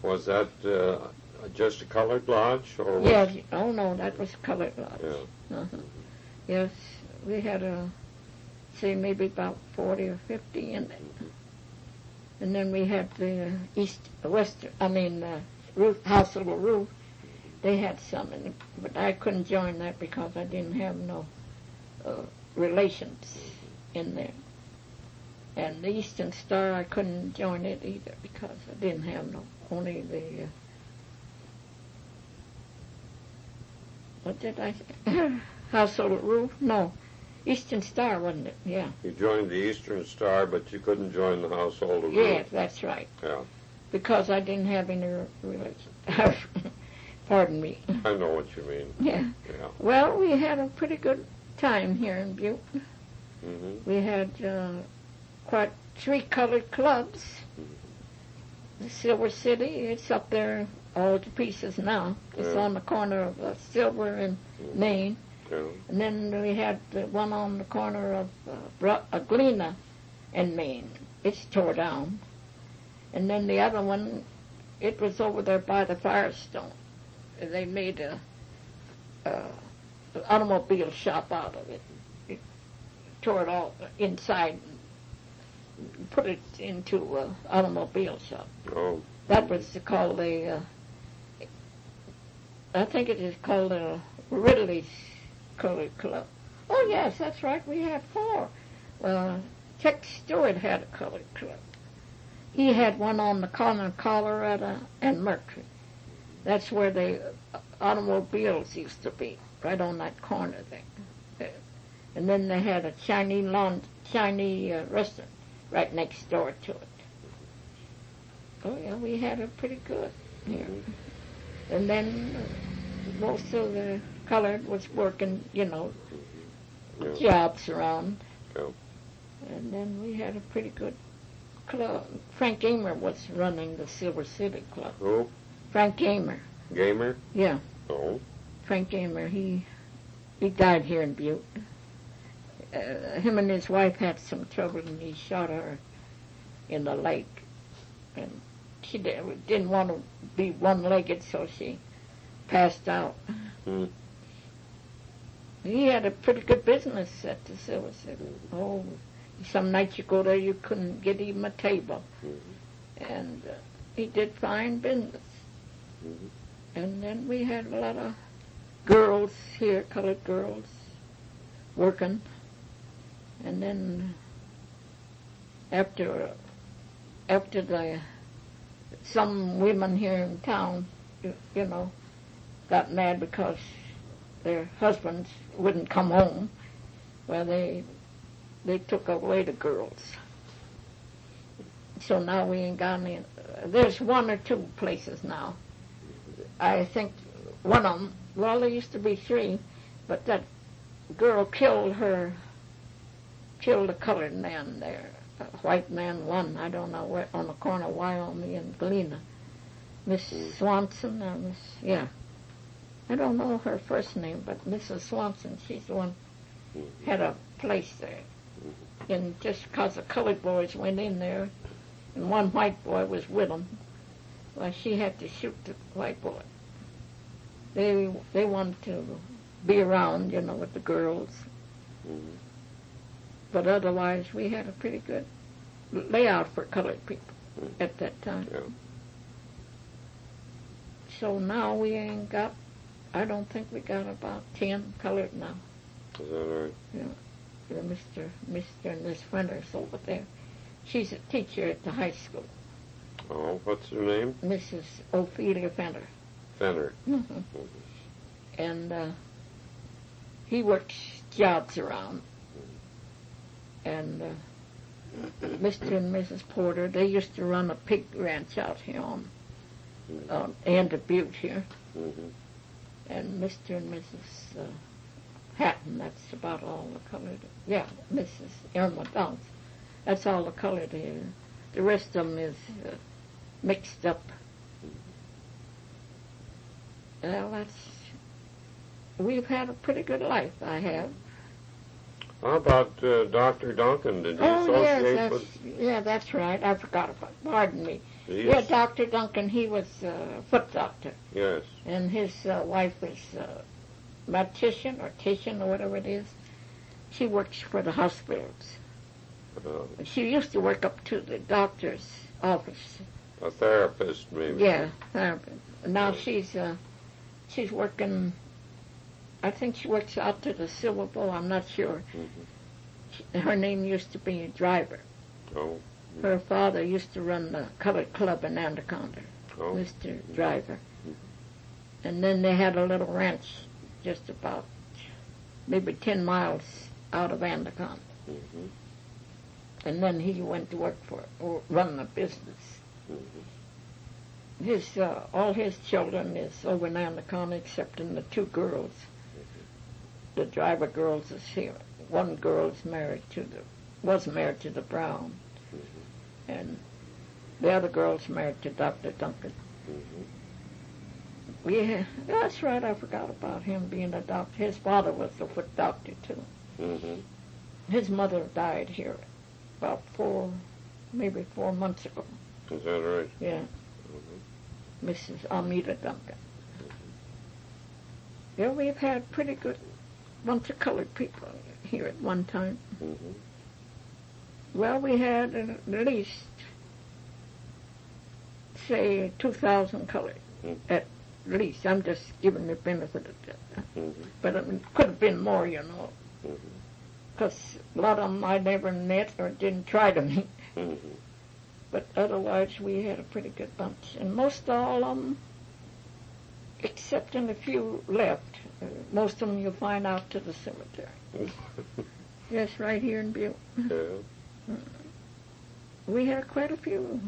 Was that just a colored lodge? Or Yes. Oh, no, that was colored lodge. Yeah. Uh-huh. Yes, we had say maybe about 40 or 50 in it. And then we had the House of the Roof. They had some in it, but I couldn't join that because I didn't have no relations in there. And the Eastern Star, I couldn't join it either because I didn't have only the, what did I say? House of the Roof? No, Eastern Star, wasn't it? Yeah. You joined the Eastern Star, but you couldn't join the Household of Roof. Yes, that's right. Yeah. Because I didn't have any relations. Pardon me. I know what you mean. Yeah. Yeah. Well, we had a pretty good time here in Butte. Mm-hmm. We had quite 3 colored clubs. The Silver City, it's up there all to pieces now. It's Yeah. on the corner of Silver and Main. Yeah. And then we had the one on the corner of Galena and Main. It's tore down. And then the other one, it was over there by the Firestone. They made an automobile shop out of it. It tore it all inside and put it into an automobile shop. Oh. That was called I think it is called a Ridley's Colored Club. Oh, yes, that's right. We had 4. Tex Stewart had a colored club. He had one on the corner of Colorado and Mercury. That's where the automobiles used to be, right on that corner there. And then they had a Chinese restaurant right next door to it. Oh, yeah, we had it pretty good here. And then most of the colored was working, jobs around. Yeah. And then we had a pretty good club. Frank Gamer was running the Silver City Club. Who? Frank Gamer. Gamer? Yeah. Oh. Frank Gamer, he died here in Butte. Him and his wife had some trouble, and he shot her in the leg. And she didn't want to be one-legged, so she passed out. Hmm. He had a pretty good business at the Silver City. Oh, some nights you go there, you couldn't get even a table. Mm-hmm. And he did fine business. Mm-hmm. And then we had a lot of girls here, colored girls, working. And then after some women here in town, got mad because their husbands wouldn't come home, well, they took away the girls. So now we ain't got any. There's 1 or 2 places now. I think one of them, well, there used to be 3, but that girl killed a colored man there. A white man, one, I don't know where, on the corner of Wyoming and Galena. Miss Swanson, yeah. I don't know her first name, but Mrs. Swanson, she's the one had a place there. And just because the colored boys went in there, and one white boy was with them, well, she had to shoot the white boy. They wanted to be around, with the girls. Mm-hmm. But otherwise, we had a pretty good layout for colored people at that time. Yeah. So now we ain't got, I don't think we got about 10 colored now. Is that right? Yeah. Mr. and Miss Fenders over there. She's a teacher at the high school. Oh, what's her name? Mrs. Ophelia Fender. Fenner. Mm-hmm. Mm-hmm. And he works jobs around. And Mr. and Mrs. Porter, they used to run a pig ranch out here on end of Butte here. Mm-hmm. And Mr. and Mrs. Hatton, that's about all the colored. Yeah, Mrs. Irma Downs. That's all the colored here. The rest of them is mixed up. Well, we've had a pretty good life, I have. How about Dr. Duncan? Did you associate with? Yeah, that's right. I forgot about. Pardon me. Yeah, Dr. Duncan, he was a foot doctor. Yes. And his wife was Matician or Titian or whatever it is. She works for the hospitals. She used to work up to the doctor's office. A therapist, maybe. Yeah, therapist. Now she's working, I think she works out to the Silver Bowl, I'm not sure. Her name used to be Driver. Oh. Her father used to run the colored club in Anaconda, Mr. Driver. And then they had a little ranch just about maybe 10 miles out of Anaconda. And then he went to work for it, or run the business. All his children is over in Anaconda, except in the two girls. The Driver girls is here. One girl is was married to the Brown, and the other girl's married to Dr. Duncan. Yeah, that's right. I forgot about him being a doctor. His father was a foot doctor too. His mother died here about maybe 4 months ago. Is that right? Yeah. Mrs. Almeida Duncan. Yeah, we've had pretty good bunch of colored people here at one time. Well, we had at least, say, 2,000 colored, at least. I'm just giving the benefit of that. But it could have been more, you know, because a lot of them I never met or didn't try to meet. But otherwise, we had a pretty good bunch. And most all of them, except in a few left, most of them you'll find out to the cemetery. Yes, right here in Butte. We had quite a few.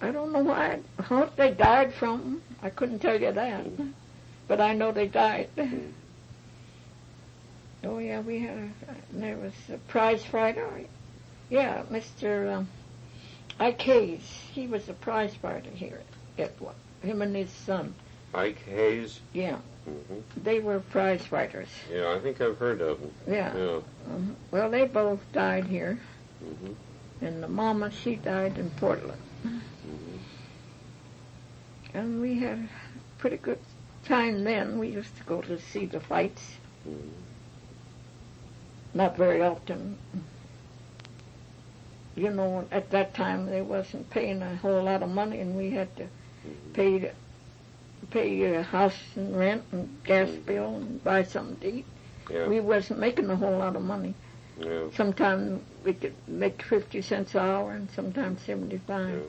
I don't know why. What they died from, I couldn't tell you that. But I know they died. Oh, yeah, we had there was a prize fighter. Yeah, Mr. Ike Hayes. He was a prize fighter here at what? Him and his son. Ike Hayes? Yeah. They were prize fighters. Yeah, I think I've heard of them. Yeah. Well, they both died here. And the mama, she died in Portland. And we had a pretty good time then. We used to go to see the fights. Not very often. You know, at that time they wasn't paying a whole lot of money, and we had to pay house and rent and gas bill and buy something to eat. Yeah. We wasn't making a whole lot of money. Yeah. Sometimes we could make 50 cents an hour and sometimes 75.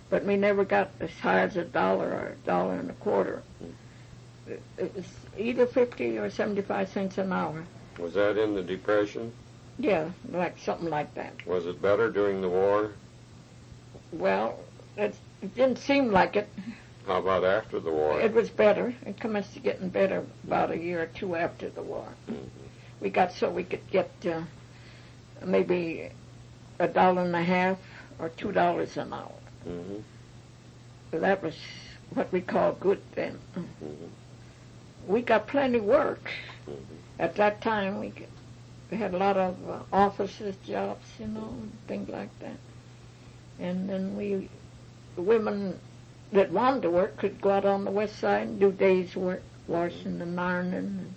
But we never got as high as $1 or $1.25. It was either 50 or 75 cents an hour. Was that in the Depression? Yeah, like something like that. Was it better during the war? Well, it didn't seem like it. How about after the war? It was better. It commenced to getting better about a year or two after the war. We got so we could get maybe $1.50 or $2 an hour. So that was what we called good then. We got plenty work. At that time, we had a lot of offices jobs, you know, and things like that. And then the women that wanted to work could go out on the west side and do days' work, washing and ironing and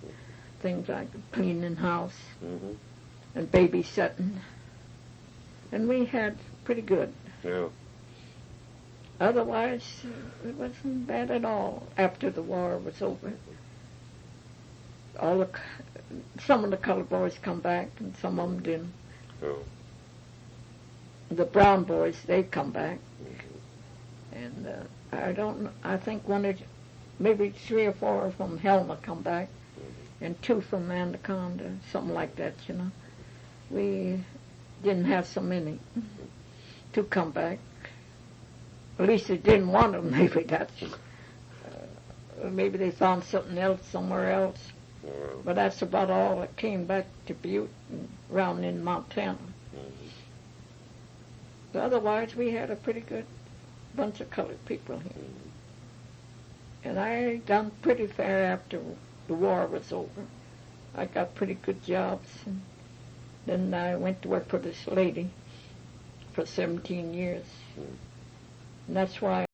things like cleaning house and babysitting. And we had pretty good. Yeah. Otherwise, it wasn't bad at all after the war was over. Some of the colored boys come back, and some of them didn't. Oh. The brown boys, they come back. And I think maybe 3 or 4 from Helma come back, and 2 from Anaconda, something like that, you know. We didn't have so many to come back. At least they didn't want them. Maybe they found something else somewhere else. But that's about all that came back to Butte and around in Montana. But otherwise, we had a pretty good bunch of colored people here. And I done pretty fair after the war was over. I got pretty good jobs. And then I went to work for this lady for 17 years. And that's why